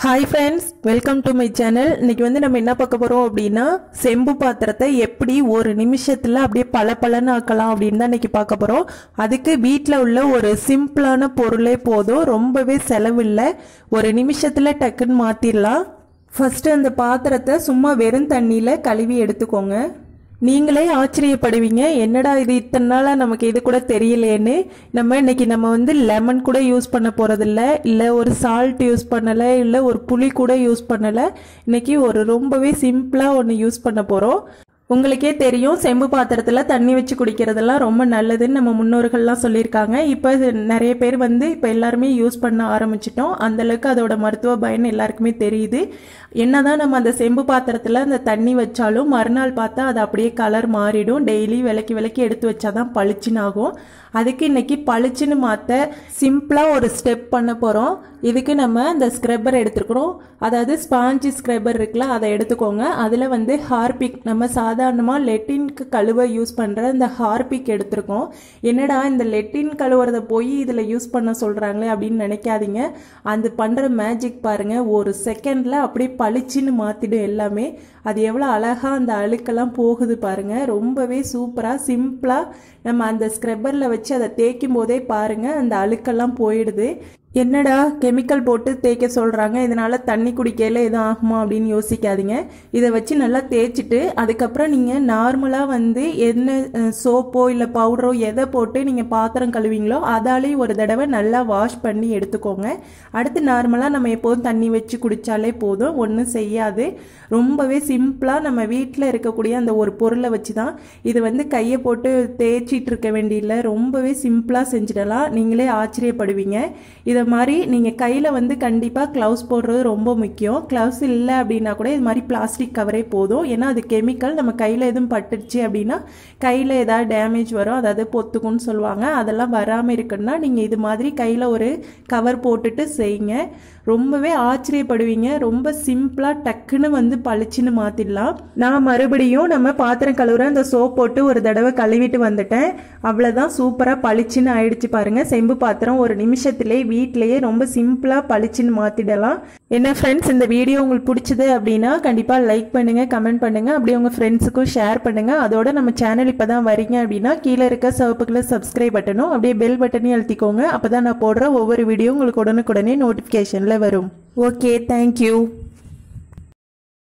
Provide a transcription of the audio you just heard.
Hi friends, welcome to my channel. இன்னைக்கு வந்து நம்ம என்ன பார்க்க போறோம் அப்படினா செம்பு பாத்திரத்தை எப்படி ஒரு நிமிஷத்துல அப்படியே பளபளன்னு ஆக்கலாம் அப்படினு தான் இன்னைக்கு பார்க்க போறோம். அதுக்கு வீட்ல உள்ள ஒரு சிம்பிளான பொருளே போதும். ரொம்பவே செலவு இல்ல. ஒரு நிமிஷத்துல டக்குன்னு மாத்திரலாம். ஃபர்ஸ்ட் அந்த பாத்திரத்தை சும்மா வெறும் தண்ணியில கழுவி எடுத்துக்கோங்க. நீங்களே ஆச்சரியப்படுவீங்க என்னடா இது இத்தனை நாளா நமக்கு இது கூட தெரியலையேன்னு. இன்னைக்கு நம்ம வந்து லெமன் கூட யூஸ் பண்ண போறதில்ல, இல்ல ஒரு சால்ட் யூஸ் பண்ணல, இல்ல ஒரு புளி கூட யூஸ் பண்ணல. இன்னைக்கு ஒரு ரொம்பவே சிம்பிளா ஒன்று யூஸ் பண்ண போறோம். உங்களுக்கே தெரியும் செம்பு பாத்திரத்துல தண்ணி வச்சு குடிக்கிறதெல்லாம் ரொம்ப நல்லதுன்னு நம்ம முன்னோர்கள்லாம் சொல்லியிருக்காங்க. இப்போ நிறைய பேர் வந்து இப்போ எல்லாருமே யூஸ் பண்ண ஆரம்பிச்சிட்டோம். அந்த அளவுக்கு அதோட மருத்துவ பயன் எல்லாருக்குமே தெரியுது. என்னதான் நம்ம அந்த செம்பு பாத்திரத்துல அந்த தண்ணி வச்சாலும் மறுநாள் பார்த்தா அது அப்படியே கலர் மாறிடும். டெய்லி விளக்கி எடுத்து வச்சாதான் பளிச்சுன்னு ஆகும். அதுக்கு இன்னைக்கு பளிச்சுன்னு மாற்ற சிம்பிளா ஒரு ஸ்டெப் பண்ண போறோம். இதுக்கு நம்ம இந்த ஸ்க்ரப்பர் எடுத்துக்கிறோம். அதாவது ஸ்பாஞ்சி ஸ்க்ரப்பர் இருக்குல்ல, அதை எடுத்துக்கோங்க. அதுல வந்து ஹார்பிக், நம்ம சாதாரணமா லெட்டின்க்கு கழுவ யூஸ் பண்ற இந்த ஹார்பிக் எடுத்துருக்கோம். என்னடா இந்த லெட்டின் கழுவுறத போய் இதுல யூஸ் பண்ண சொல்றாங்களே அப்படின்னு நினைக்காதீங்க. அந்த பண்ற மேஜிக் பாருங்க, ஒரு செகண்ட்ல அப்படியே பளிச்சுன்னு மாத்திடும் எல்லாமே. அது எவ்வளவு அழகா அந்த அழுக்கெல்லாம் போகுது பாருங்க. ரொம்பவே சூப்பரா சிம்பிளா நம்ம அந்த ஸ்க்ரப்பர்ல வச்சு அதை தேய்க்கும் போதே பாருங்க அந்த அழுக்கெல்லாம் போயிடுது. என்னடா கெமிக்கல் போட்டு தேய்க்க சொல்றாங்க, இதனால தண்ணி குடிக்கையில எதுவும் ஆகுமா அப்படின்னு யோசிக்காதீங்க. இதை வச்சு நல்லா தேய்ச்சிட்டு அதுக்கப்புறம் நீங்க நார்மலா வந்து என்ன சோப்போ இல்ல பவுடரோ எதை போட்டு நீங்க பாத்திரம் கழுவீங்களோ அதாலே ஒரு தடவை நல்லா வாஷ் பண்ணி எடுத்துக்கோங்க. அடுத்து நார்மலா நம்ம எப்போதும் தண்ணி வச்சு குடிச்சாலே போதும், ஒன்றும் செய்யாது. ரொம்பவே சிம்பிளா நம்ம வீட்டில் இருக்கக்கூடிய அந்த ஒரு பொருளை வச்சு தான் இது வந்து கையை போட்டு தேய்ச்சிட்டு இருக்க வேண்டியதில்லை. ரொம்பவே சிம்பிளா செஞ்சிடலாம். நீங்களே ஆச்சரியப்படுவீங்க. இதை மாதிரி நீங்கள் கையில் வந்து கண்டிப்பாக க்ளவுஸ் போடுறது ரொம்ப முக்கியம். க்ளவுஸ் இல்லை அப்படின்னா கூட இது மாதிரி பிளாஸ்டிக் கவரே போதும். ஏன்னா அது கெமிக்கல், நம்ம கையில் எதுவும் பட்டுடுச்சு அப்படின்னா கையில் ஏதாவது டேமேஜ் வரும், அதாவது பொத்துக்குன்னு சொல்லுவாங்க. அதெல்லாம் வராமல் இருக்குன்னா நீங்கள் இது மாதிரி கையில் ஒரு கவர் போட்டுட்டு செய்யுங்க. ரொம்பவே ஆச்சரியப்படுவீங்க. ரொம்ப சிம்பிளா டக்குன்னு வந்து பளிச்சுன்னு மாத்திடலாம். நான் மறுபடியும் நம்ம பாத்திரம் கழுவுற அந்த சோப் போட்டு ஒரு தடவை கழுவிட்டு வந்துட்டேன். அவ்வளவுதான், சூப்பரா பளிச்சுன்னு ஆயிடுச்சு பாருங்க. செம்பு பாத்திரம் ஒரு நிமிஷத்திலே வீட்டிலேயே ரொம்ப சிம்பிளா பளிச்சுன்னு மாத்திடலாம். என்ன ஃப்ரெண்ட்ஸ், இந்த வீடியோ உங்களுக்கு பிடிச்சது அப்படின்னா கண்டிப்பா லைக் பண்ணுங்க, கமெண்ட் பண்ணுங்க, அப்படியே உங்க ஃப்ரெண்ட்ஸுக்கும் ஷேர் பண்ணுங்க. அதோட நம்ம சேனல் இப்பதான் வரீங்க அப்படின்னா கீழே இருக்க சிவப்பு கலர் சப்ஸ்கிரைப் பட்டனும் அப்படியே பெல் பட்டனையும் அழுத்திக்கோங்க. அப்பதான் நான் போடுற ஒவ்வொரு வீடியோ உங்களுக்கு உடனுக்குடனே நோட்டிபிகேஷன்ல வரும். Okay, thank you.